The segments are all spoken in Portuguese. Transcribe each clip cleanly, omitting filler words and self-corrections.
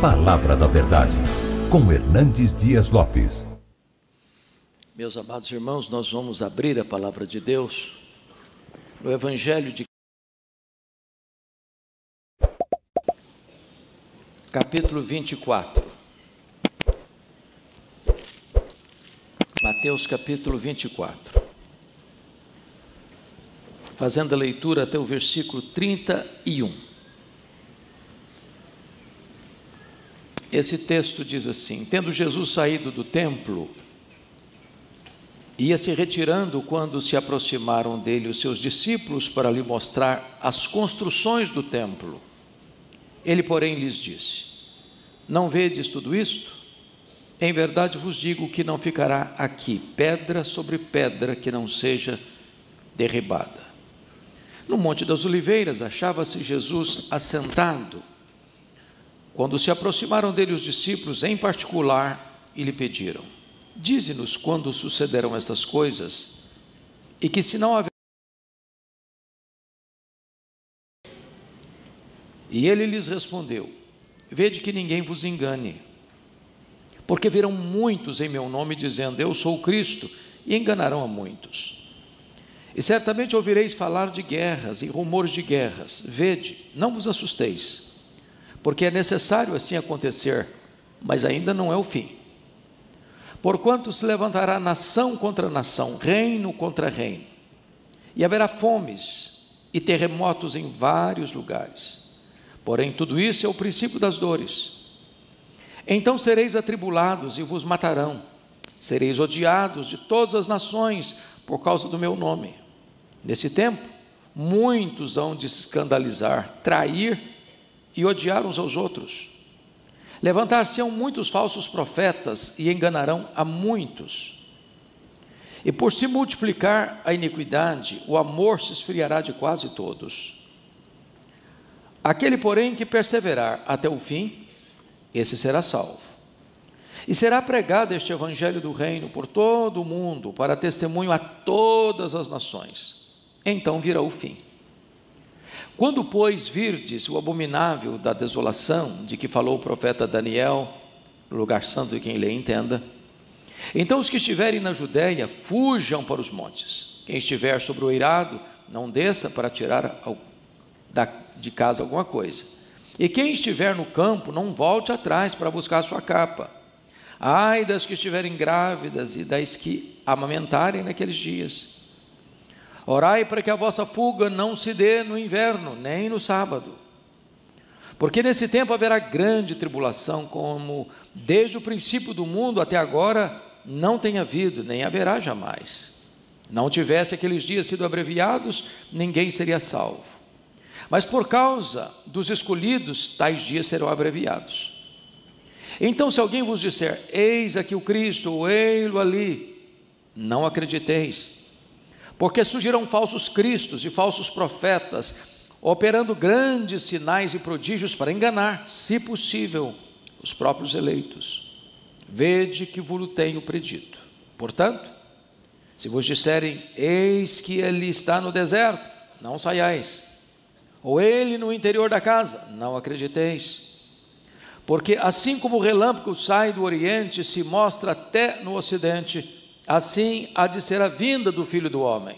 Palavra da Verdade, com Hernandes Dias Lopes. Meus amados irmãos, nós vamos abrir a Palavra de Deus no Evangelho de capítulo 24. Mateus capítulo 24. Fazendo a leitura até o versículo 31. Esse texto diz assim: tendo Jesus saído do templo, ia se retirando quando se aproximaram dele os seus discípulos para lhe mostrar as construções do templo. Ele, porém, lhes disse: não vedes tudo isto? Em verdade vos digo que não ficará aqui pedra sobre pedra que não seja derribada. No Monte das Oliveiras achava-se Jesus assentado, quando se aproximaram dele os discípulos em particular e lhe pediram: dize-nos quando sucederão estas coisas e que sinal haverá. E ele lhes respondeu: vede que ninguém vos engane, porque virão muitos em meu nome dizendo: eu sou o Cristo, e enganarão a muitos. E certamente ouvireis falar de guerras e rumores de guerras. Vede, não vos assusteis, porque é necessário assim acontecer, mas ainda não é o fim. Porquanto se levantará nação contra nação, reino contra reino, e haverá fomes e terremotos em vários lugares. Porém, tudo isso é o princípio das dores. Então sereis atribulados e vos matarão, sereis odiados de todas as nações por causa do meu nome. Nesse tempo, muitos hão de se escandalizar, trair e odiar uns aos outros. Levantar-se-ão muitos falsos profetas e enganarão a muitos. E por se multiplicar a iniquidade, o amor se esfriará de quase todos. Aquele, porém, que perseverar até o fim, esse será salvo. E será pregado este evangelho do reino por todo o mundo, para testemunho a todas as nações. Então virá o fim. Quando, pois, virdes o abominável da desolação, de que falou o profeta Daniel, no lugar santo de quem lê entenda, então os que estiverem na Judéia, fujam para os montes. Quem estiver sobre o eirado, não desça para tirar de casa alguma coisa. E quem estiver no campo, não volte atrás para buscar sua capa. Ai das que estiverem grávidas e das que amamentarem naqueles dias. Orai para que a vossa fuga não se dê no inverno, nem no sábado. Porque nesse tempo haverá grande tribulação, como desde o princípio do mundo até agora não tem havido, nem haverá jamais. Não tivesse aqueles dias sido abreviados, ninguém seria salvo. Mas por causa dos escolhidos, tais dias serão abreviados. Então, se alguém vos disser: eis aqui o Cristo, ou ei-lo ali, não acrediteis. Porque surgirão falsos cristos e falsos profetas, operando grandes sinais e prodígios para enganar, se possível, os próprios eleitos. Vede que vos tenho predito. Portanto, se vos disserem: eis que ele está no deserto, não saiais. Ou ele no interior da casa, não acrediteis. Porque assim como o relâmpago sai do oriente e se mostra até no ocidente, assim há de ser a vinda do Filho do Homem.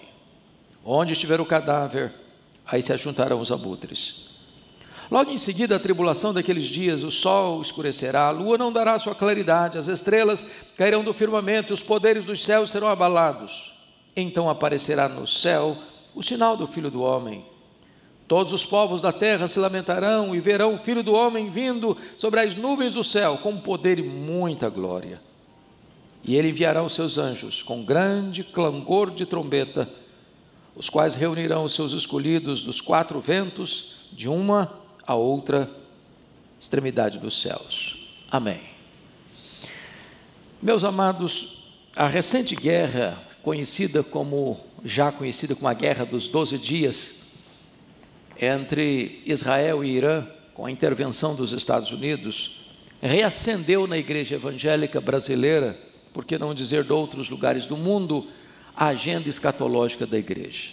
Onde estiver o cadáver, aí se ajuntarão os abutres. Logo em seguida, a tribulação daqueles dias, o sol escurecerá, a lua não dará sua claridade, as estrelas cairão do firmamento, e os poderes dos céus serão abalados. Então aparecerá no céu o sinal do Filho do Homem. Todos os povos da terra se lamentarão e verão o Filho do Homem vindo sobre as nuvens do céu, com poder e muita glória. E ele enviará os seus anjos com grande clangor de trombeta, os quais reunirão os seus escolhidos dos quatro ventos, de uma a outra extremidade dos céus. Amém. Meus amados, a recente guerra, conhecida como a Guerra dos 12 Dias, entre Israel e Irã, com a intervenção dos Estados Unidos, reacendeu na igreja evangélica brasileira, por que não dizer de outros lugares do mundo, a agenda escatológica da igreja.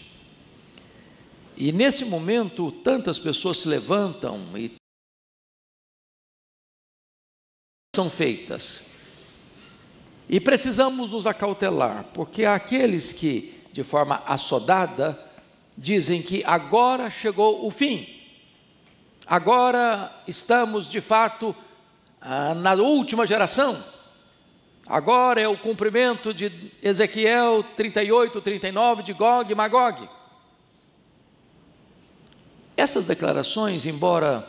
E nesse momento, tantas pessoas se levantam e são feitas. E precisamos nos acautelar, porque há aqueles que, de forma assodada, dizem que agora chegou o fim. Agora estamos, de fato, na última geração. Agora é o cumprimento de Ezequiel 38, 39, de Gog e Magog. Essas declarações, embora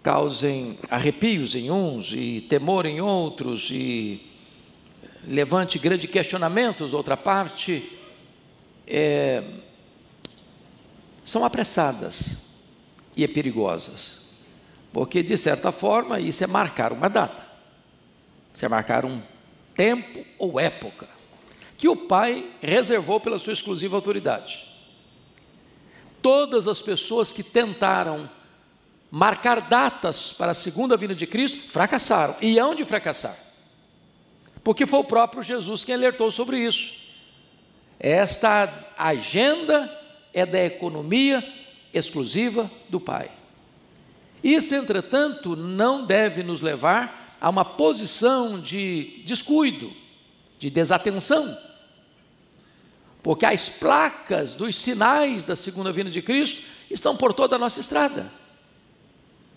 causem arrepios em uns e temor em outros e levante grandes questionamentos da outra parte, são apressadas e perigosas, porque de certa forma isso é marcar uma data, isso é marcar um tempo ou época que o Pai reservou pela sua exclusiva autoridade. Todas as pessoas que tentaram marcar datas para a segunda vinda de Cristo fracassaram, e hão de fracassar, porque foi o próprio Jesus quem alertou sobre isso. Esta agenda é da economia exclusiva do Pai. Isso, entretanto, não deve nos levar a uma posição de descuido, de desatenção, porque as placas dos sinais da segunda vinda de Cristo estão por toda a nossa estrada.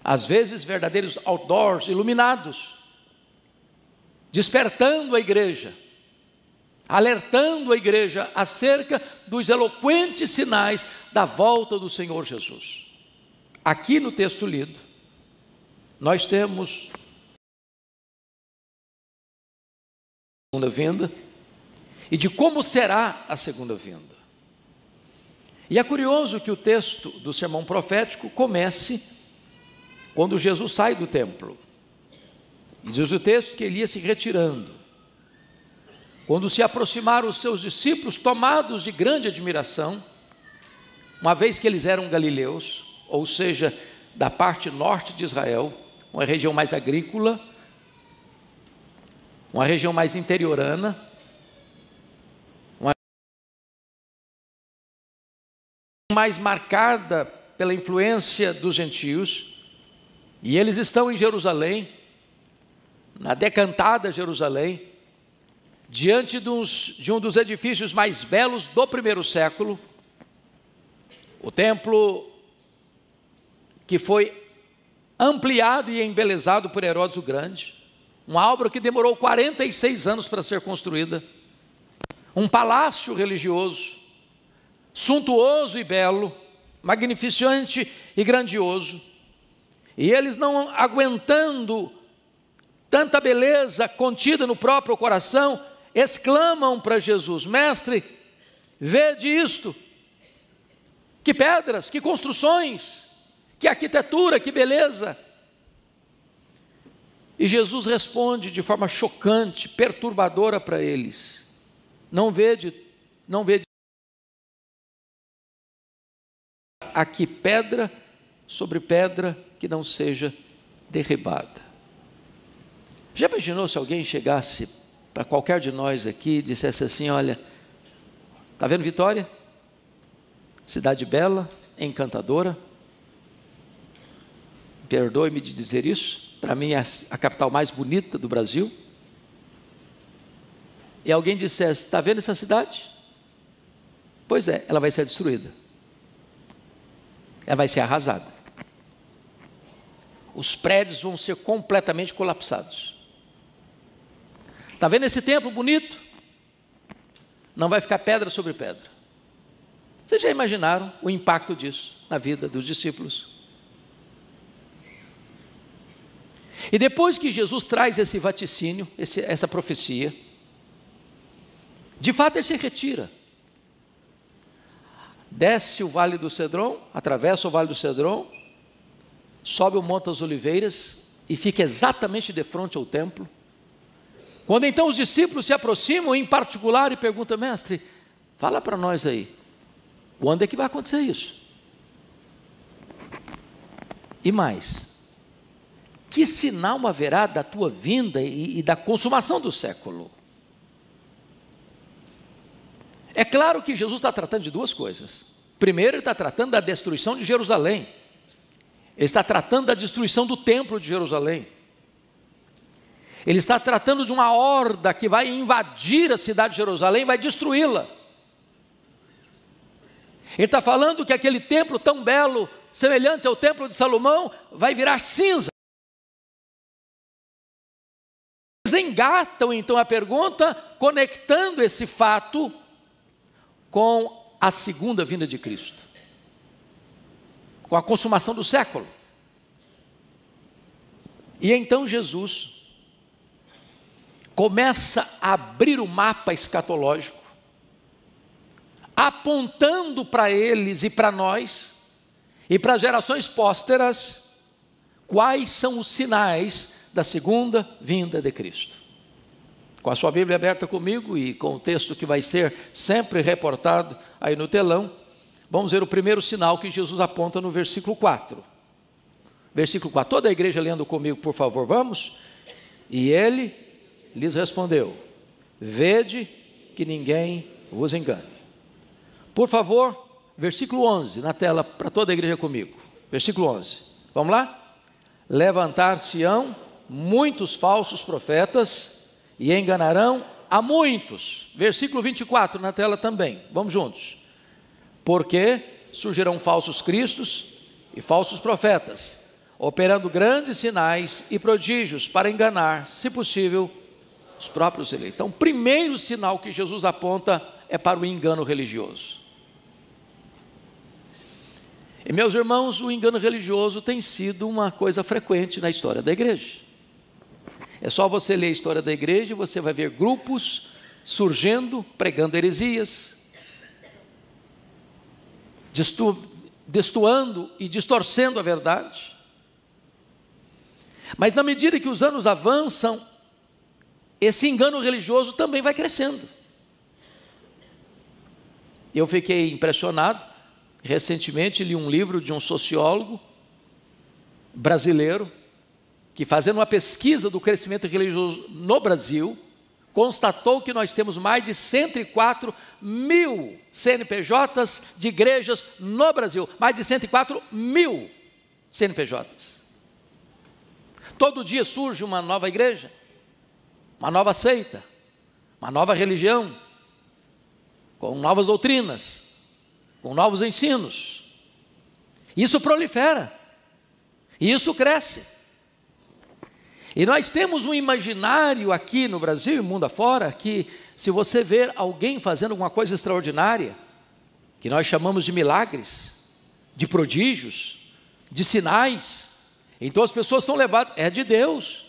Às vezes verdadeiros outdoors iluminados, despertando a igreja, alertando a igreja acerca dos eloquentes sinais da volta do Senhor Jesus. Aqui no texto lido, nós temos a segunda vinda e de como será a segunda vinda. E é curioso que o texto do sermão profético comece quando Jesus sai do templo. E diz o texto que ele ia se retirando. Quando se aproximaram os seus discípulos, tomados de grande admiração, uma vez que eles eram galileus, ou seja, da parte norte de Israel, uma região mais agrícola, uma região mais interiorana, uma região mais marcada pela influência dos gentios, e eles estão em Jerusalém, na decantada Jerusalém, diante de um dos edifícios mais belos do primeiro século, o templo que foi ampliado e embelezado por Herodes o Grande, uma obra que demorou 46 anos para ser construída, um palácio religioso, suntuoso e belo, magnificente e grandioso, e eles não aguentando tanta beleza contida no próprio coração, exclamam para Jesus: Mestre, vede isto, que pedras, que construções, que arquitetura, que beleza. E Jesus responde de forma chocante, perturbadora para eles: não vede aqui pedra sobre pedra que não seja derribada. Já imaginou se alguém chegasse para qualquer de nós aqui e dissesse assim: olha, está vendo Vitória? Cidade bela, encantadora, perdoe-me de dizer isso, para mim é a capital mais bonita do Brasil. E alguém dissesse: está vendo essa cidade? Pois é, ela vai ser destruída, ela vai ser arrasada, os prédios vão ser completamente colapsados. Está vendo esse templo bonito? Não vai ficar pedra sobre pedra. Vocês já imaginaram o impacto disso na vida dos discípulos? E depois que Jesus traz esse vaticínio, essa profecia, de fato ele se retira, desce o Vale do Cedron, atravessa o Vale do Cedron, sobe o Monte das Oliveiras e fica exatamente de frente ao templo. Quando então os discípulos se aproximam em particular e perguntam: mestre, fala para nós aí, quando é que vai acontecer isso? E mais, que sinal haverá da tua vinda e da consumação do século? É claro que Jesus está tratando de duas coisas. Primeiro, ele está tratando da destruição de Jerusalém. Ele está tratando da destruição do templo de Jerusalém. Ele está tratando de uma horda que vai invadir a cidade de Jerusalém, vai destruí-la. Ele está falando que aquele templo tão belo, semelhante ao templo de Salomão, vai virar cinza. Eles engatam então a pergunta, conectando esse fato com a segunda vinda de Cristo, com a consumação do século. E então Jesus começa a abrir o mapa escatológico, apontando para eles e para nós, e para gerações pósteras, quais são os sinais da segunda vinda de Cristo. Com a sua Bíblia aberta comigo e com o texto que vai ser sempre reportado aí no telão, vamos ver o primeiro sinal que Jesus aponta no versículo 4. Versículo 4, toda a igreja lendo comigo, por favor, vamos? E ele lhes respondeu: vede que ninguém vos engane. Por favor, versículo 11, na tela para toda a igreja comigo. Versículo 11, vamos lá? Levantar-se-ão muitos falsos profetas e enganarão a muitos. Versículo 24, na tela também, vamos juntos. Porque surgirão falsos cristos e falsos profetas, operando grandes sinais e prodígios para enganar, se possível, os próprios eleitos. Então, o primeiro sinal que Jesus aponta é para o engano religioso. E, meus irmãos, o engano religioso tem sido uma coisa frequente na história da igreja. É só você ler a história da igreja e você vai ver grupos surgindo, pregando heresias, destoando e distorcendo a verdade. Mas na medida que os anos avançam, esse engano religioso também vai crescendo. Eu fiquei impressionado, recentemente li um livro de um sociólogo brasileiro, que fazendo uma pesquisa do crescimento religioso no Brasil, constatou que nós temos mais de 104 mil CNPJs de igrejas no Brasil, mais de 104 mil CNPJs. Todo dia surge uma nova igreja, uma nova seita, uma nova religião, com novas doutrinas, com novos ensinos. Isso prolifera, e isso cresce. E nós temos um imaginário aqui no Brasil e mundo afora, que se você ver alguém fazendo alguma coisa extraordinária, que nós chamamos de milagres, de prodígios, de sinais, então as pessoas são levadas, é de Deus,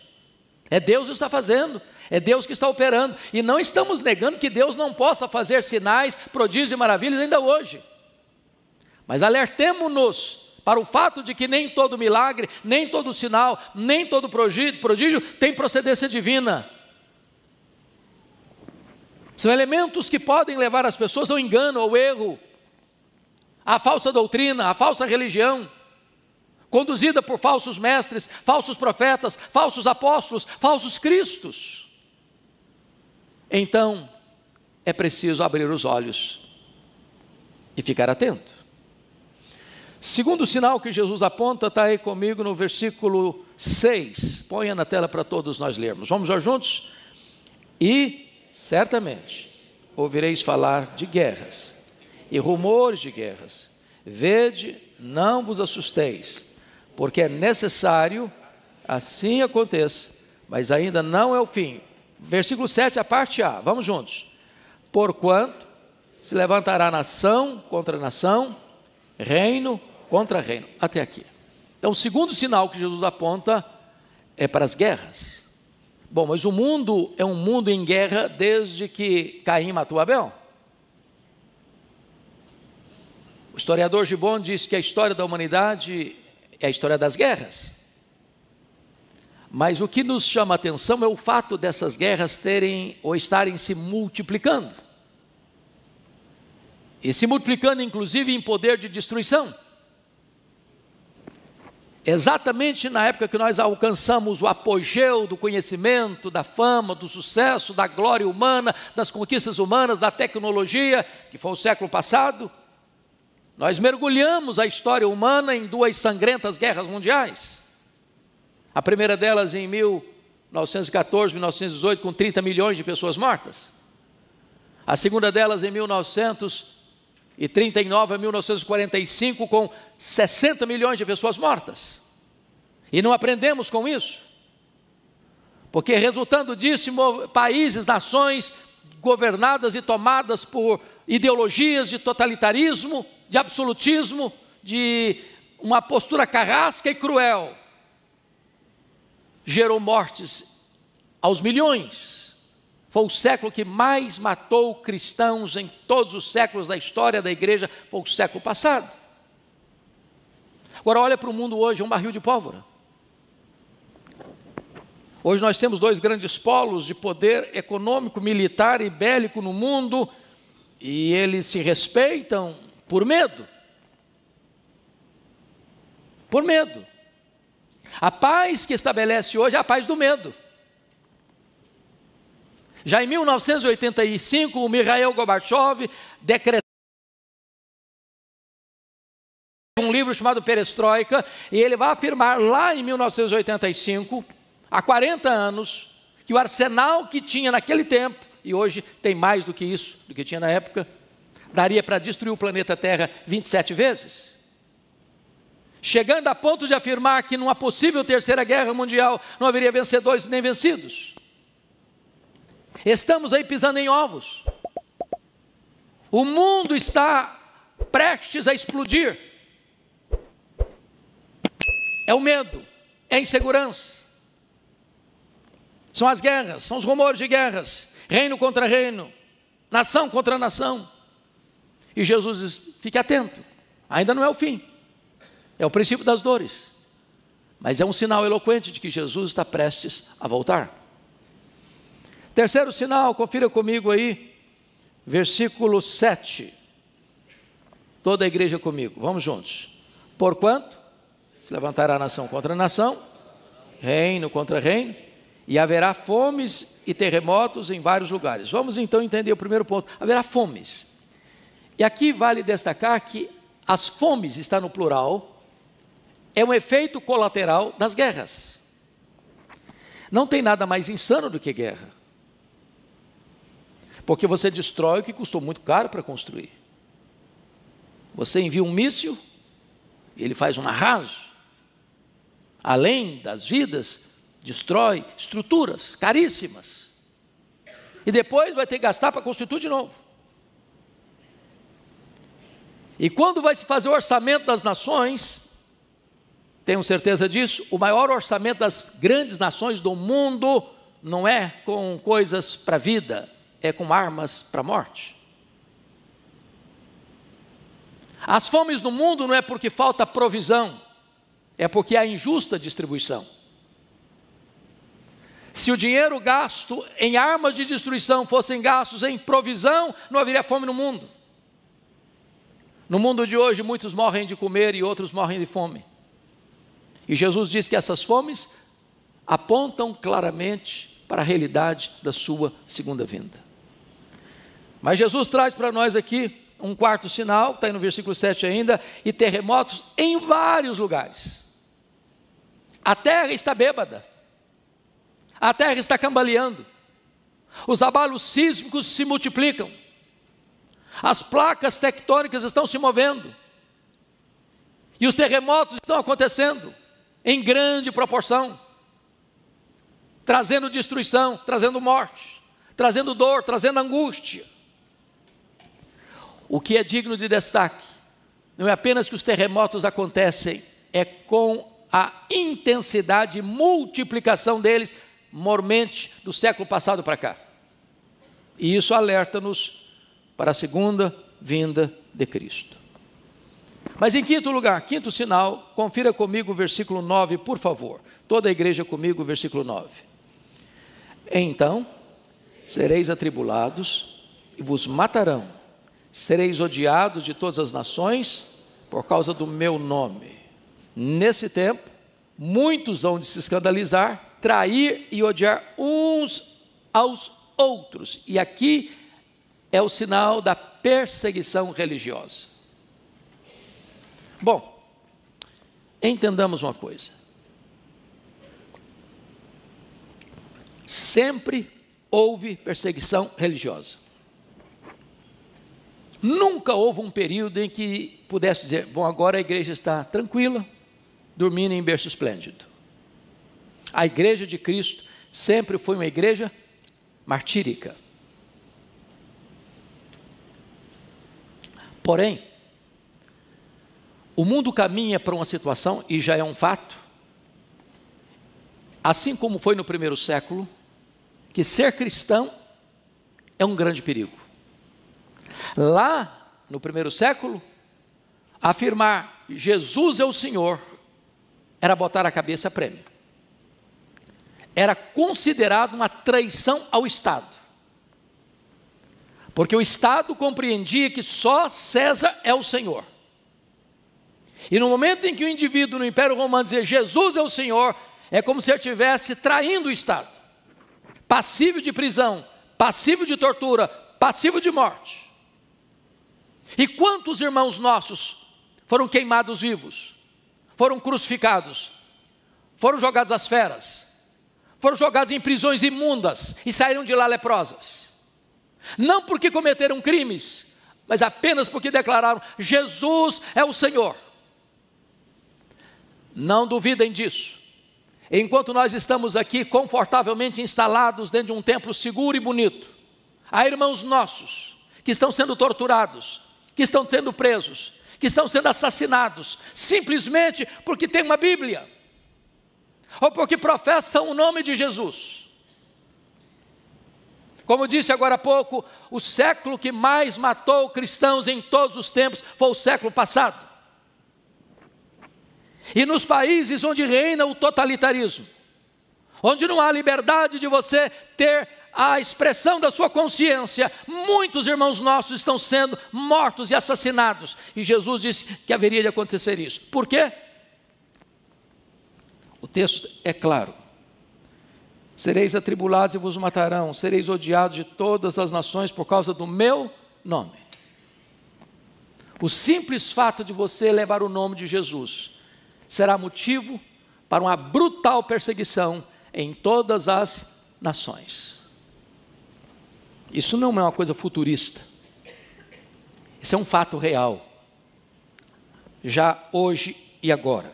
é Deus que está fazendo, é Deus que está operando, e não estamos negando que Deus não possa fazer sinais, prodígios e maravilhas ainda hoje, mas alertemo-nos para o fato de que nem todo milagre, nem todo sinal, nem todo prodígio tem procedência divina. São elementos que podem levar as pessoas ao engano, ao erro, à falsa doutrina, à falsa religião, conduzida por falsos mestres, falsos profetas, falsos apóstolos, falsos cristos. Então, é preciso abrir os olhos e ficar atento. Segundo sinal que Jesus aponta, está aí comigo no versículo 6. Ponha na tela para todos nós lermos. Vamos lá juntos? E, certamente, ouvireis falar de guerras e rumores de guerras. Vede, não vos assusteis, porque é necessário assim aconteça, mas ainda não é o fim. Versículo 7, a parte A, vamos juntos. Porquanto se levantará nação contra nação, reino contra reino, até aqui. Então, o segundo sinal que Jesus aponta é para as guerras. Bom, mas o mundo é um mundo em guerra desde que Caim matou Abel. O historiador Gibbon diz que a história da humanidade é a história das guerras. Mas o que nos chama a atenção é o fato dessas guerras terem ou estarem se multiplicando. E se multiplicando inclusive em poder de destruição. Exatamente na época que nós alcançamos o apogeu do conhecimento, da fama, do sucesso, da glória humana, das conquistas humanas, da tecnologia, que foi o século passado, nós mergulhamos a história humana em duas sangrentas guerras mundiais. A primeira delas em 1914, 1914, 1918, com 30 milhões de pessoas mortas. A segunda delas em 1939 a 1945, com 60 milhões de pessoas mortas. E não aprendemos com isso. Porque resultando disso, países, nações governadas e tomadas por ideologias de totalitarismo, de absolutismo, de uma postura carrasca e cruel, gerou mortes aos milhões. Foi o século que mais matou cristãos em todos os séculos da história da igreja, foi o século passado. Agora olha para o mundo hoje, é um barril de pólvora. Hoje nós temos dois grandes polos de poder econômico, militar e bélico no mundo, e eles se respeitam por medo. Por medo. A paz que estabelece hoje é a paz do medo. Já em 1985, o Mikhail Gorbachev decretou um livro chamado Perestroika, e ele vai afirmar lá em 1985, há 40 anos, que o arsenal que tinha naquele tempo, e hoje tem mais do que isso, do que tinha na época, daria para destruir o planeta Terra 27 vezes. Chegando a ponto de afirmar que numa possível terceira guerra mundial não haveria vencedores nem vencidos. Estamos aí pisando em ovos. O mundo está prestes a explodir. É o medo, é a insegurança. São as guerras, são os rumores de guerras, reino contra reino, nação contra nação. E Jesus diz, fique atento, ainda não é o fim, é o princípio das dores, mas é um sinal eloquente de que Jesus está prestes a voltar. Terceiro sinal, confira comigo aí, versículo 7, toda a igreja comigo, vamos juntos. Porquanto se levantará nação contra nação, reino contra reino, e haverá fomes e terremotos em vários lugares. Vamos então entender o primeiro ponto, haverá fomes. E aqui vale destacar que as fomes, está no plural, é um efeito colateral das guerras. Não tem nada mais insano do que guerra. Porque você destrói o que custou muito caro para construir. Você envia um míssil, e ele faz um arraso. Além das vidas, destrói estruturas caríssimas. E depois vai ter que gastar para construir tudo de novo. E quando vai se fazer o orçamento das nações, tenho certeza disso, o maior orçamento das grandes nações do mundo não é com coisas para a vida, é com armas para a morte. As fomes no mundo não é porque falta provisão, é porque há injusta distribuição. Se o dinheiro gasto em armas de destruição fossem gastos em provisão, não haveria fome no mundo. No mundo de hoje, muitos morrem de comer e outros morrem de fome. E Jesus diz que essas fomes apontam claramente para a realidade da sua segunda vinda. Mas Jesus traz para nós aqui um quarto sinal, está aí no versículo 7 ainda, e terremotos em vários lugares. A terra está bêbada. A terra está cambaleando, os abalos sísmicos se multiplicam, as placas tectônicas estão se movendo, e os terremotos estão acontecendo em grande proporção, trazendo destruição, trazendo morte, trazendo dor, trazendo angústia. O que é digno de destaque, não é apenas que os terremotos acontecem, é com a intensidade e multiplicação deles, mormente do século passado para cá. E isso alerta-nos para a segunda vinda de Cristo. Mas em quinto lugar, quinto sinal, confira comigo o versículo 9, por favor. Toda a igreja comigo, o versículo 9. Então, sereis atribulados e vos matarão. Sereis odiados de todas as nações por causa do meu nome. Nesse tempo, muitos hão de se escandalizar, trair e odiar uns aos outros. E aqui é o sinal da perseguição religiosa. Bom, entendamos uma coisa. sempre houve perseguição religiosa. Nunca houve um período em que pudesse dizer, bom, agora a igreja está tranquila, dormindo em berço esplêndido. A igreja de Cristo sempre foi uma igreja martírica. Porém, o mundo caminha para uma situação, e já é um fato, assim como foi no primeiro século, que ser cristão é um grande perigo. Lá, no primeiro século, afirmar Jesus é o Senhor, era botar a cabeça a prêmio. Era considerado uma traição ao Estado. Porque o Estado compreendia que só César é o Senhor. E no momento em que o indivíduo no Império Romano dizia Jesus é o Senhor, é como se ele estivesse traindo o Estado. Passível de prisão, passível de tortura, passível de morte. E quantos irmãos nossos foram queimados vivos, foram crucificados, foram jogados às feras, foram jogados em prisões imundas e saíram de lá leprosas. Não porque cometeram crimes, mas apenas porque declararam, Jesus é o Senhor. Não duvidem disso. Enquanto nós estamos aqui confortavelmente instalados dentro de um templo seguro e bonito, há irmãos nossos que estão sendo torturados, que estão sendo presos, que estão sendo assassinados, simplesmente porque tem uma Bíblia, ou porque professam o nome de Jesus. Como disse agora há pouco, o século que mais matou cristãos em todos os tempos foi o século passado. E nos países onde reina o totalitarismo, onde não há liberdade de você ter a expressão da sua consciência, muitos irmãos nossos estão sendo mortos e assassinados. E Jesus disse que haveria de acontecer isso. Por quê? O texto é claro. Sereis atribulados e vos matarão, sereis odiados de todas as nações por causa do meu nome. O simples fato de você levar o nome de Jesus será motivo para uma brutal perseguição em todas as nações. Isso não é uma coisa futurista. Isso é um fato real. Já hoje e agora.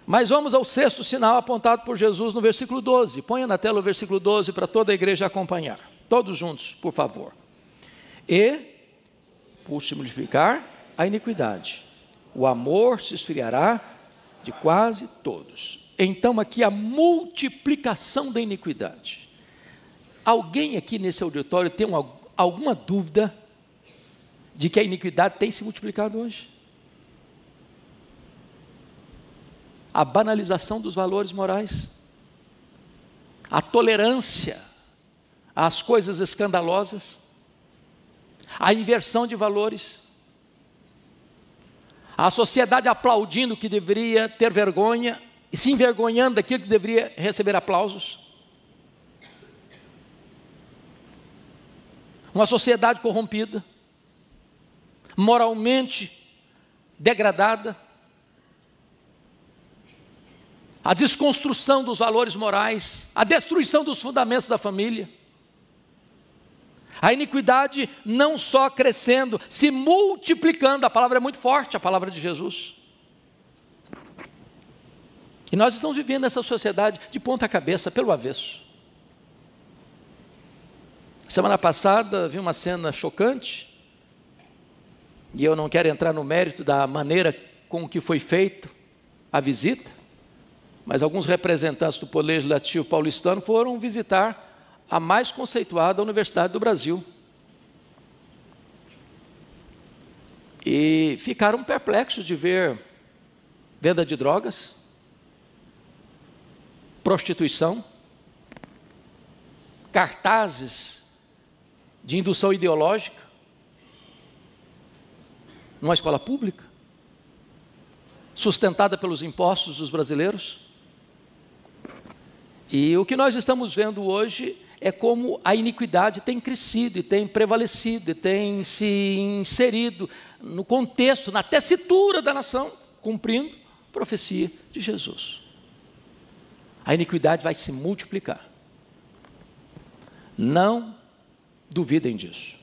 Mas vamos ao sexto sinal apontado por Jesus no versículo 12. Ponha na tela o versículo 12 para toda a igreja acompanhar. Todos juntos, por favor. E, por se multiplicar a iniquidade, o amor se esfriará de quase todos. Então aqui a multiplicação da iniquidade. Alguém aqui nesse auditório tem alguma dúvida de que a iniquidade tem se multiplicado hoje? A banalização dos valores morais, a tolerância às coisas escandalosas, a inversão de valores, a sociedade aplaudindo o que deveria ter vergonha e se envergonhando daquilo que deveria receber aplausos. Uma sociedade corrompida, moralmente degradada, a desconstrução dos valores morais, a destruição dos fundamentos da família, a iniquidade não só crescendo, se multiplicando. A palavra é muito forte, a palavra de Jesus. E nós estamos vivendo essa sociedade de ponta cabeça, pelo avesso. Semana passada vi uma cena chocante, e eu não quero entrar no mérito da maneira com que foi feita a visita, mas alguns representantes do Poder Legislativo paulistano foram visitar a mais conceituada universidade do Brasil. E ficaram perplexos de ver venda de drogas, prostituição, cartazes de indução ideológica numa escola pública, sustentada pelos impostos dos brasileiros. E o que nós estamos vendo hoje é como a iniquidade tem crescido e tem prevalecido e tem se inserido no contexto, na tessitura da nação, cumprindo a profecia de Jesus. a iniquidade vai se multiplicar. Não duvidem disso.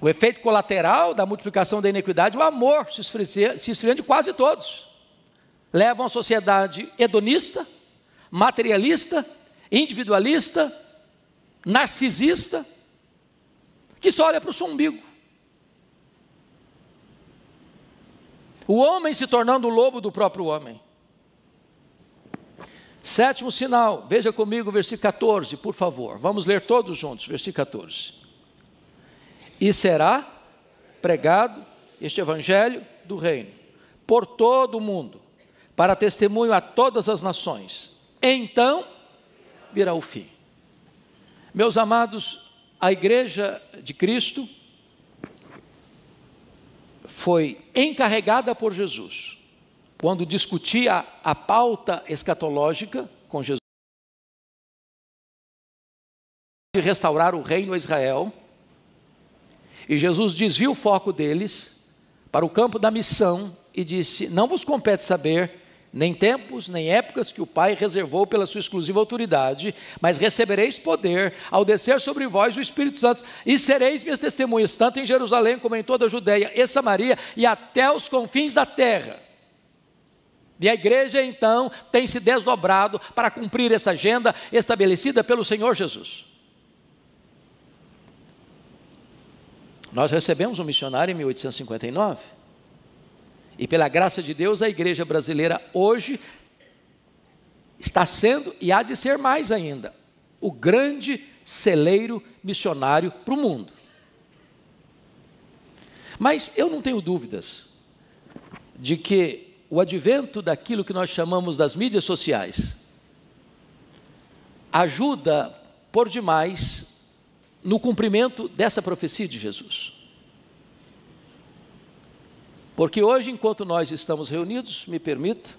O efeito colateral da multiplicação da iniquidade é o amor se esfriando de quase todos. Levam a sociedade hedonista, materialista, individualista, narcisista, que só olha para o seu umbigo. O homem se tornando o lobo do próprio homem. Sétimo sinal, veja comigo o versículo 14, por favor. Vamos ler todos juntos, versículo 14. E será pregado este evangelho do reino por todo o mundo, para testemunho a todas as nações. Então virá o fim. Meus amados, a igreja de Cristo foi encarregada por Jesus, quando discutia a pauta escatológica com Jesus, de restaurar o reino a Israel, e Jesus desvia o foco deles para o campo da missão e disse: não vos compete saber nem tempos, nem épocas que o Pai reservou pela sua exclusiva autoridade, mas recebereis poder ao descer sobre vós o Espírito Santo, e sereis minhas testemunhas, tanto em Jerusalém como em toda a Judeia e Samaria, e até os confins da terra. E a igreja então tem se desdobrado para cumprir essa agenda estabelecida pelo Senhor Jesus. Nós recebemos um missionário em 1859, e pela graça de Deus a igreja brasileira hoje está sendo, e há de ser mais ainda, o grande celeiro missionário para o mundo. Mas eu não tenho dúvidas de que o advento daquilo que nós chamamos das mídias sociais ajuda por demais no cumprimento dessa profecia de Jesus. Porque hoje, enquanto nós estamos reunidos, me permita,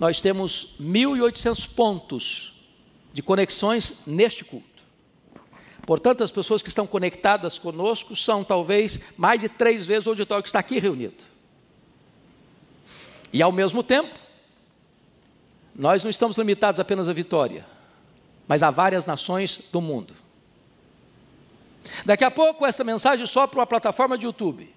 nós temos 1.800 pontos de conexões neste culto. Portanto, as pessoas que estão conectadas conosco são talvez mais de 3 vezes o auditório que está aqui reunido. E ao mesmo tempo, nós não estamos limitados apenas à Vitória, mas a várias nações do mundo. Daqui a pouco essa mensagem sobe para uma plataforma de YouTube,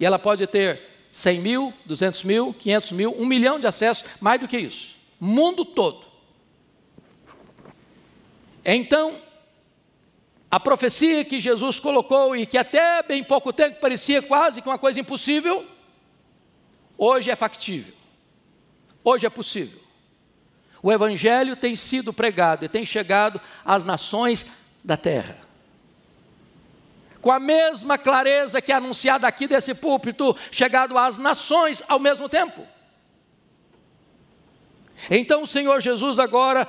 e ela pode ter 100 mil, 200 mil, 500 mil, 1 milhão de acessos, mais do que isso, mundo todo. Então, a profecia que Jesus colocou, e que até bem pouco tempo parecia quase que uma coisa impossível, hoje é factível, hoje é possível. O evangelho tem sido pregado e tem chegado às nações da terra, com a mesma clareza que é anunciada aqui desse púlpito, chegado às nações ao mesmo tempo. Então o Senhor Jesus agora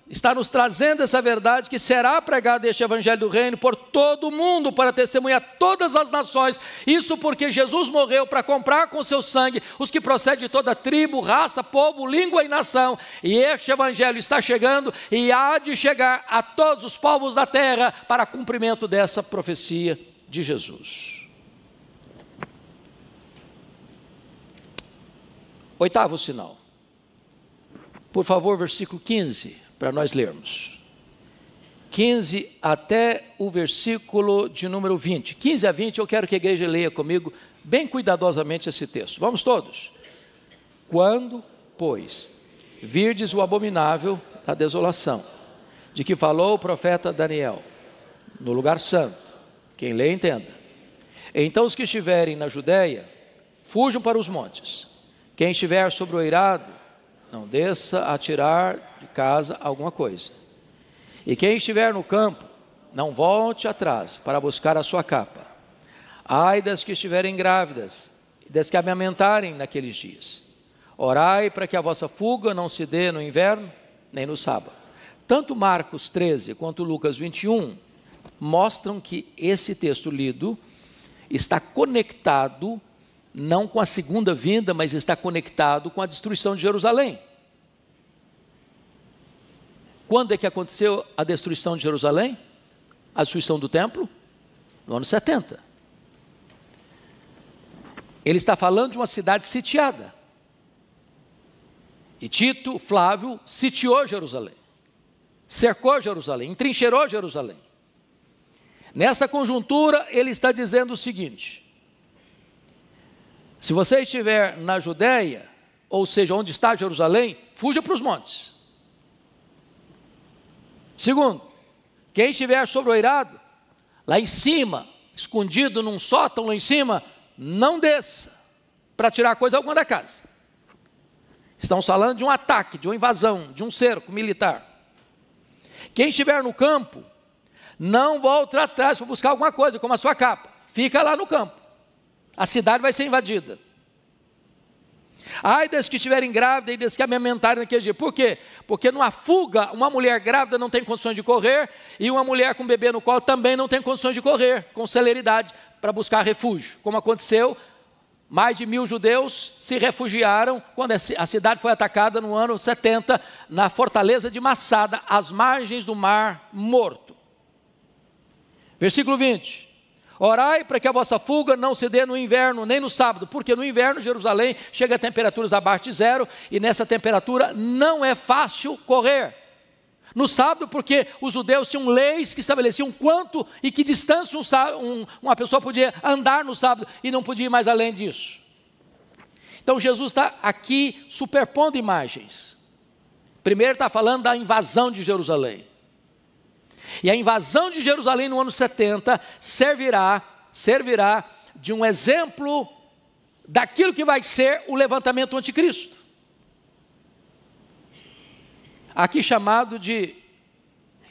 está nos trazendo essa verdade, que será pregado este evangelho do reino por todo o mundo, para testemunhar todas as nações. Isso porque Jesus morreu para comprar com seu sangue os que procedem de toda tribo, raça, povo, língua e nação. E este evangelho está chegando e há de chegar a todos os povos da terra para cumprimento dessa profecia de Jesus. Oitavo sinal. Por favor, versículo 15. Para nós lermos, 15 até o versículo de número 20, 15 a 20, eu quero que a igreja leia comigo, bem cuidadosamente esse texto, vamos todos. Quando, pois, virdes o abominável da desolação, de que falou o profeta Daniel, no lugar santo, quem lê entenda, então os que estiverem na Judéia, fujam para os montes, quem estiver sobre o eirado, não desça a tirar de casa alguma coisa. E quem estiver no campo, não volte atrás para buscar a sua capa. Ai das que estiverem grávidas, e das que amamentarem naqueles dias. Orai para que a vossa fuga não se dê no inverno, nem no sábado. Tanto Marcos 13 quanto Lucas 21 mostram que esse texto lido está conectado não com a segunda vinda, mas está conectado com a destruição de Jerusalém. Quando é que aconteceu a destruição de Jerusalém? A destruição do templo? No ano 70. ele está falando de uma cidade sitiada. E Tito, Flávio, sitiou Jerusalém, cercou Jerusalém, entrincheirou Jerusalém. Nessa conjuntura, ele está dizendo o seguinte: se você estiver na Judéia, ou seja, onde está Jerusalém, fuja para os montes. Segundo, quem estiver sobre o eirado, lá em cima, escondido num sótão lá em cima, não desça para tirar coisa alguma da casa. Estamos falando de um ataque, de uma invasão, de um cerco militar. Quem estiver no campo, não volte atrás para buscar alguma coisa, como a sua capa. Fica lá no campo. A cidade vai ser invadida. Ai das que estiverem grávidas e das que amamentarem naquele dia. Por quê? Porque numa fuga, uma mulher grávida não tem condições de correr, e uma mulher com bebê no colo também não tem condições de correr com celeridade para buscar refúgio. Como aconteceu, mais de 1000 judeus se refugiaram quando a cidade foi atacada no ano 70, na fortaleza de Massada, às margens do Mar Morto. Versículo 20. Orai para que a vossa fuga não se dê no inverno, nem no sábado, porque no inverno Jerusalém chega a temperaturas abaixo de zero, e nessa temperatura não é fácil correr. No sábado, porque os judeus tinham leis que estabeleciam quanto e que distância uma pessoa podia andar no sábado, e não podia ir mais além disso. Então Jesus está aqui superpondo imagens. Primeiro está falando da invasão de Jerusalém. E a invasão de Jerusalém no ano 70 servirá de um exemplo daquilo que vai ser o levantamento do anticristo. Aqui chamado de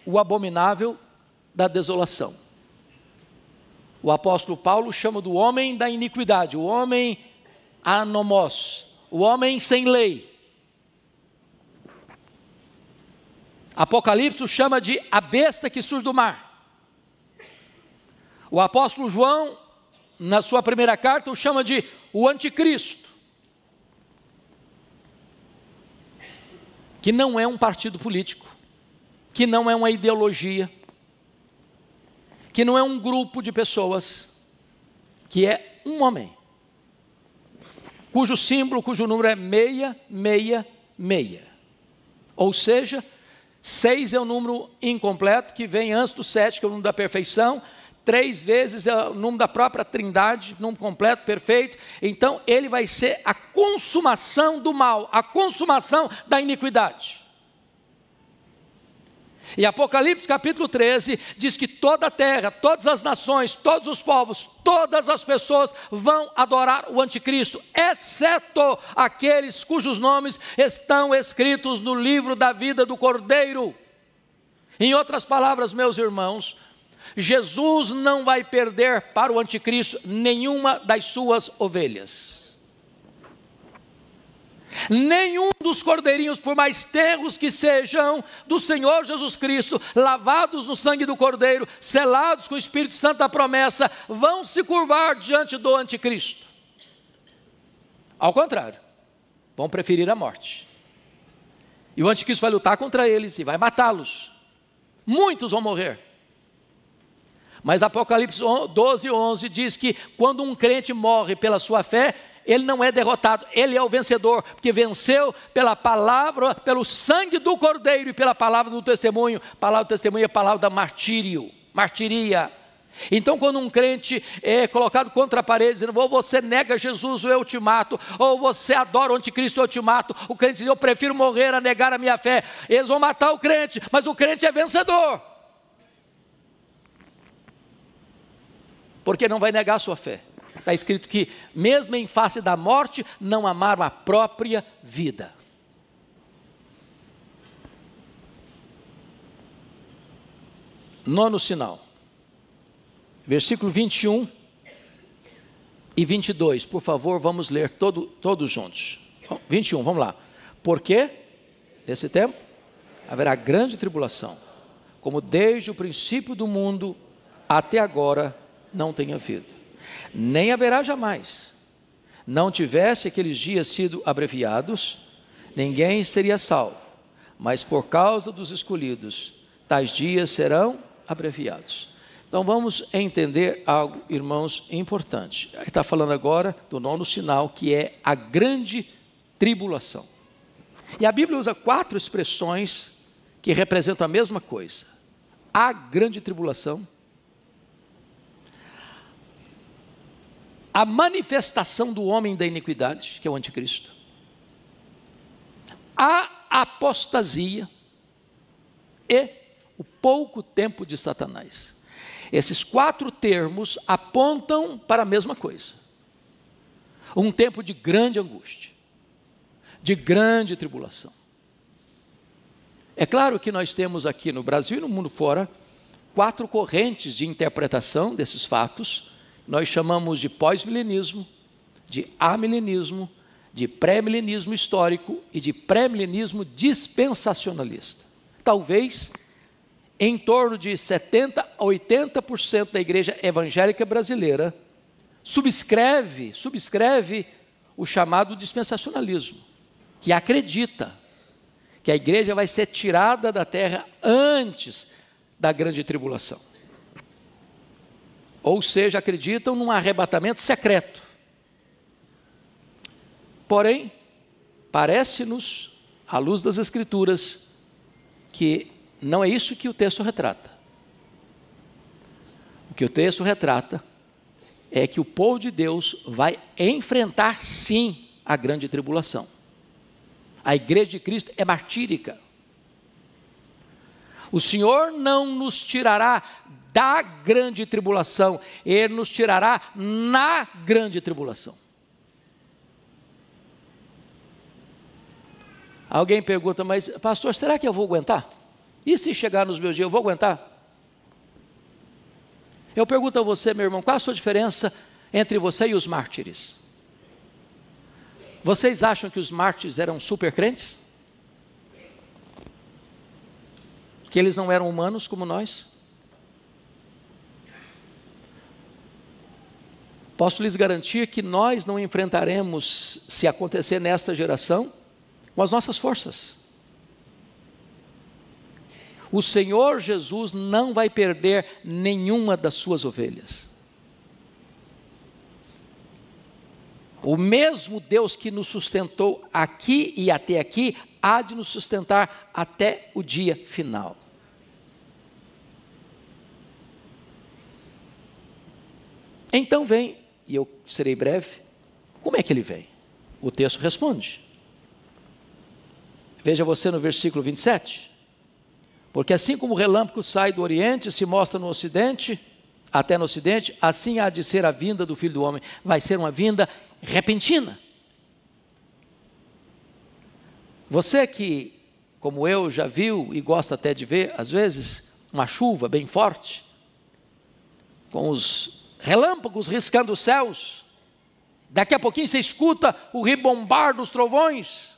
o abominável da desolação. O apóstolo Paulo chama do homem da iniquidade, o homem anomos, o homem sem lei. Apocalipse o chama de a besta que surge do mar. O apóstolo João, na sua primeira carta, o chama de o anticristo, que não é um partido político, que não é uma ideologia, que não é um grupo de pessoas, que é um homem, cujo símbolo, cujo número é 666, ou seja, 6 é o número incompleto, que vem antes do 7, que é o número da perfeição. 3 vezes é o número da própria trindade, número completo, perfeito. Então ele vai ser a consumação do mal, a consumação da iniquidade. E Apocalipse capítulo 13 diz que toda a terra, todas as nações, todos os povos, todas as pessoas vão adorar o anticristo, exceto aqueles cujos nomes estão escritos no livro da vida do Cordeiro. Em outras palavras, meus irmãos, Jesus não vai perder para o anticristo nenhuma das suas ovelhas. Nenhum dos cordeirinhos, por mais tenros que sejam, do Senhor Jesus Cristo, lavados no sangue do Cordeiro, selados com o Espírito Santo da promessa, vão se curvar diante do anticristo. Ao contrário, vão preferir a morte. E o anticristo vai lutar contra eles e vai matá-los. Muitos vão morrer. Mas Apocalipse 12:11 diz que quando um crente morre pela sua fé, ele não é derrotado, ele é o vencedor, porque venceu pela palavra, pelo sangue do Cordeiro e pela palavra do testemunho. Palavra do testemunho é a palavra da martiria. Então quando um crente é colocado contra a parede, dizendo, ou você nega Jesus, eu te mato, ou você adora o anticristo, eu te mato, o crente diz, eu prefiro morrer a negar a minha fé. Eles vão matar o crente, mas o crente é vencedor, porque não vai negar a sua fé. Está escrito que, mesmo em face da morte, não amaram a própria vida. Nono sinal, versículo 21 e 22, por favor, vamos ler todos juntos. 21, vamos lá. Porque, nesse tempo, haverá grande tribulação, como desde o princípio do mundo até agora não tem havido. Nem haverá jamais. Não tivesse aqueles dias sido abreviados, ninguém seria salvo, mas por causa dos escolhidos, tais dias serão abreviados. Então vamos entender algo, irmãos, importante. Ele está falando agora do 9º sinal, que é a grande tribulação. E a Bíblia usa 4 expressões que representam a mesma coisa. A grande tribulação, a manifestação do homem da iniquidade, que é o anticristo, a apostasia e o pouco tempo de Satanás. Esses 4 termos apontam para a mesma coisa. Um tempo de grande angústia, de grande tribulação. É claro que nós temos aqui no Brasil e no mundo fora 4 correntes de interpretação desses fatos. Nós chamamos de pós-milenismo, de amilenismo, de pré-milenismo histórico e de pré-milenismo dispensacionalista. Talvez em torno de 70% a 80% da igreja evangélica brasileira subscreve o chamado dispensacionalismo, que acredita que a igreja vai ser tirada da terra antes da grande tribulação. Ou seja, acreditam num arrebatamento secreto. Porém, parece-nos, à luz das Escrituras, que não é isso que o texto retrata. O que o texto retrata é que o povo de Deus vai enfrentar sim a grande tribulação. A igreja de Cristo é martírica. O Senhor não nos tirará da grande tribulação, Ele nos tirará na grande tribulação. Alguém pergunta, mas pastor, será que eu vou aguentar? E se chegar nos meus dias, eu vou aguentar? Eu pergunto a você, meu irmão, qual a sua diferença entre você e os mártires? Vocês acham que os mártires eram super crentes? Que eles não eram humanos como nós? Posso lhes garantir que nós não enfrentaremos, se acontecer nesta geração, com as nossas forças. O Senhor Jesus não vai perder nenhuma das suas ovelhas. O mesmo Deus que nos sustentou aqui e até aqui, há de nos sustentar até o dia final. Então vem, e eu serei breve, como é que ele vem? O texto responde. Veja você no versículo 27. Porque assim como o relâmpago sai do oriente e se mostra no ocidente, até no ocidente, assim há de ser a vinda do Filho do Homem. Vai ser uma vinda repentina. Você que, como eu, já viu e gosta até de ver, às vezes, uma chuva bem forte, com os relâmpagos riscando os céus, daqui a pouquinho você escuta o ribombar dos trovões.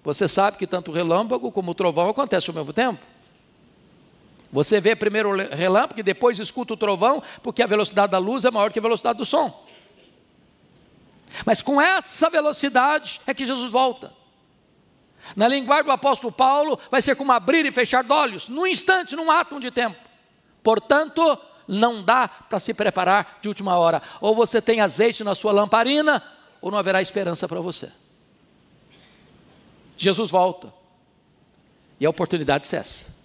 Você sabe que tanto o relâmpago como o trovão acontecem ao mesmo tempo. Você vê primeiro o relâmpago e depois escuta o trovão, porque a velocidade da luz é maior que a velocidade do som. Mas com essa velocidade é que Jesus volta. Na linguagem do apóstolo Paulo, vai ser como abrir e fechar de olhos, num instante, num átomo de tempo. Portanto, não dá para se preparar de última hora. Ou você tem azeite na sua lamparina, ou não haverá esperança para você. Jesus volta, e a oportunidade cessa.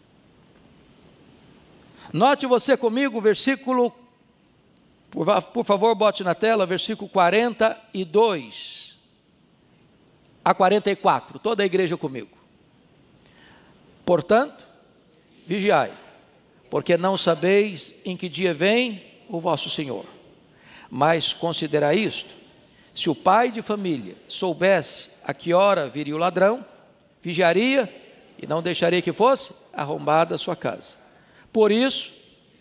Note você comigo o versículo, por favor, bote na tela, versículo 42 a 44, toda a igreja comigo. Portanto, vigiai, porque não sabeis em que dia vem o vosso Senhor. Mas considerai isto: se o pai de família soubesse a que hora viria o ladrão, vigiaria e não deixaria que fosse arrombada a sua casa. Por isso,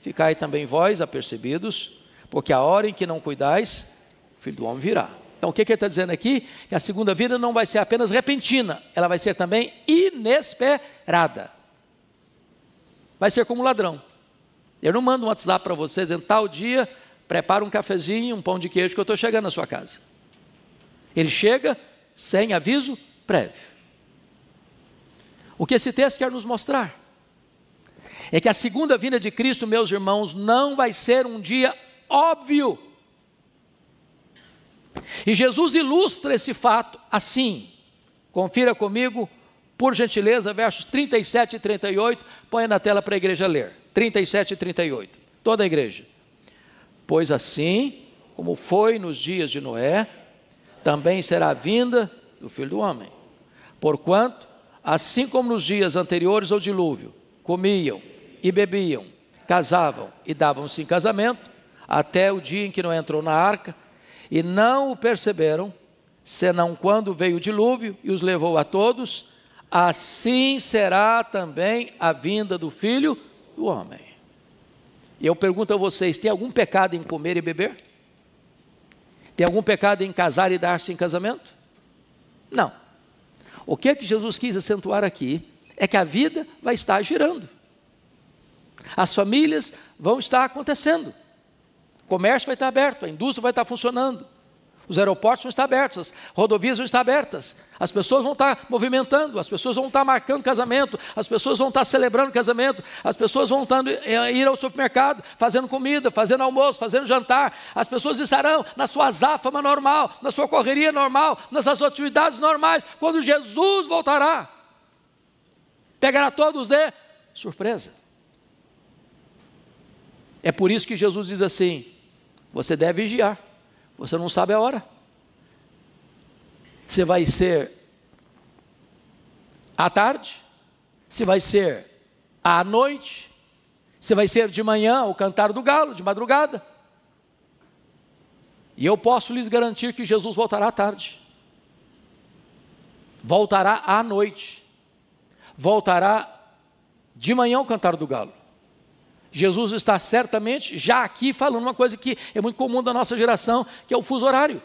ficai também vós apercebidos, porque a hora em que não cuidais, o Filho do Homem virá. Então o que ele está dizendo aqui? Que a segunda vinda não vai ser apenas repentina, ela vai ser também inesperada. Vai ser como ladrão. Eu não mando um WhatsApp para vocês, dizendo, tal dia, prepara um cafezinho, um pão de queijo, que eu estou chegando na sua casa. Ele chega sem aviso prévio. O que esse texto quer nos mostrar é que a segunda vinda de Cristo, meus irmãos, não vai ser um dia óbvio. E Jesus ilustra esse fato assim. Confira comigo, por gentileza, versos 37 e 38. Põe na tela para a igreja ler. 37 e 38. Toda a igreja. Pois assim como foi nos dias de Noé, também será a vinda do Filho do Homem. Porquanto, assim como nos dias anteriores ao dilúvio, comiam e bebiam, casavam e davam-se em casamento, até o dia em que Noé entrou na arca, e não o perceberam, senão quando veio o dilúvio e os levou a todos, assim será também a vinda do Filho do Homem. E eu pergunto a vocês, tem algum pecado em comer e beber? Tem algum pecado em casar e dar-se em casamento? Não. O que é que Jesus quis acentuar aqui é que a vida vai estar girando. As famílias vão estar acontecendo. O comércio vai estar aberto, a indústria vai estar funcionando. Os aeroportos vão estar abertos, as rodovias vão estar abertas. As pessoas vão estar movimentando, as pessoas vão estar marcando casamento, as pessoas vão estar celebrando casamento, as pessoas vão estar, ir ao supermercado, fazendo comida, fazendo almoço, fazendo jantar. As pessoas estarão na sua azáfama normal, na sua correria normal, nas suas atividades normais, quando Jesus voltará. Pegará todos de surpresa. É por isso que Jesus diz assim, você deve vigiar. Você não sabe a hora. Se vai ser à tarde, se vai ser à noite, se vai ser de manhã, o cantar do galo, de madrugada. E eu posso lhes garantir que Jesus voltará à tarde. Voltará à noite. Voltará de manhã o cantar do galo. Jesus está certamente já aqui falando uma coisa que é muito comum da nossa geração, que é o fuso horário.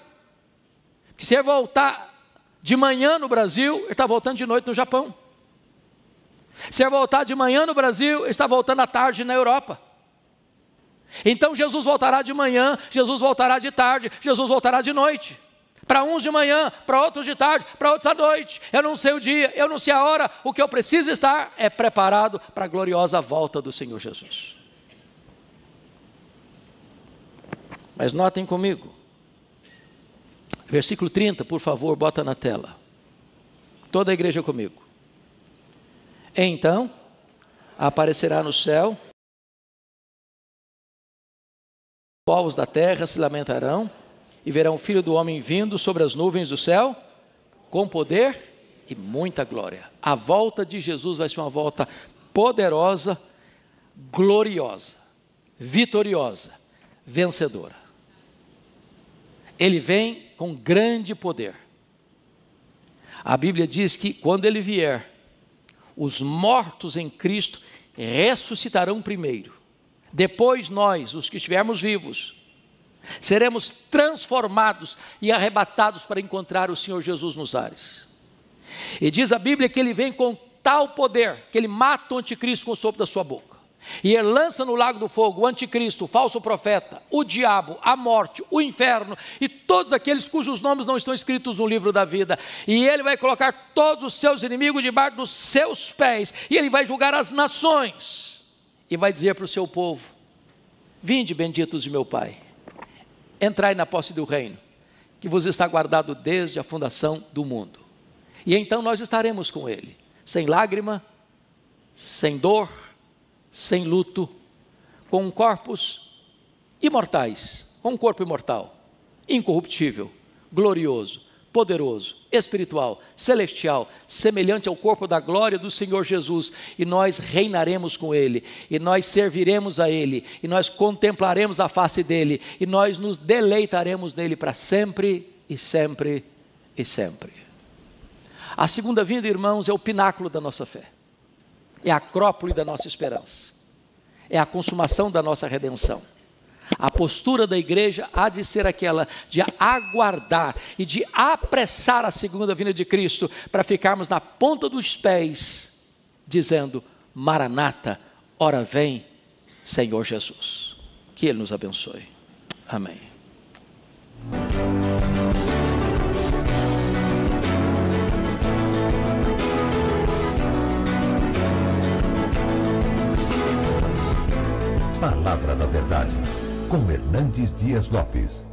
Que se ele voltar de manhã no Brasil, ele está voltando de noite no Japão. Se ele voltar de manhã no Brasil, ele está voltando à tarde na Europa. Então Jesus voltará de manhã, Jesus voltará de tarde, Jesus voltará de noite. Para uns de manhã, para outros de tarde, para outros à noite. Eu não sei o dia, eu não sei a hora. O que eu preciso estar é preparado para a gloriosa volta do Senhor Jesus. Mas notem comigo. Versículo 30, por favor, bota na tela. Toda a igreja comigo. Então, aparecerá no céu, os povos da terra se lamentarão, e verão o Filho do Homem vindo sobre as nuvens do céu, com poder e muita glória. A volta de Jesus vai ser uma volta poderosa, gloriosa, vitoriosa, vencedora. Ele vem com grande poder. A Bíblia diz que quando ele vier, os mortos em Cristo ressuscitarão primeiro. Depois nós, os que estivermos vivos, seremos transformados e arrebatados para encontrar o Senhor Jesus nos ares. E diz a Bíblia que ele vem com tal poder, que ele mata o anticristo com o sopro da sua boca. E ele lança no lago do fogo o anticristo, o falso profeta, o diabo, a morte, o inferno e todos aqueles cujos nomes não estão escritos no livro da vida. E ele vai colocar todos os seus inimigos debaixo dos seus pés. E ele vai julgar as nações. E vai dizer para o seu povo, vinde benditos de meu Pai, entrai na posse do reino, que vos está guardado desde a fundação do mundo. E então nós estaremos com ele, sem lágrima, sem dor, sem luto, com corpos imortais, com um corpo imortal, incorruptível, glorioso, poderoso, espiritual, celestial, semelhante ao corpo da glória do Senhor Jesus, e nós reinaremos com ele, e nós serviremos a ele, e nós contemplaremos a face dele, e nós nos deleitaremos nele para sempre, e sempre, e sempre. A segunda vinda, irmãos, é o pináculo da nossa fé, é a acrópole da nossa esperança, é a consumação da nossa redenção. A postura da igreja há de ser aquela de aguardar e de apressar a segunda vinda de Cristo, para ficarmos na ponta dos pés, dizendo, Maranata, ora vem, Senhor Jesus. Que Ele nos abençoe. Amém. Palavra da Verdade, com Hernandes Dias Lopes.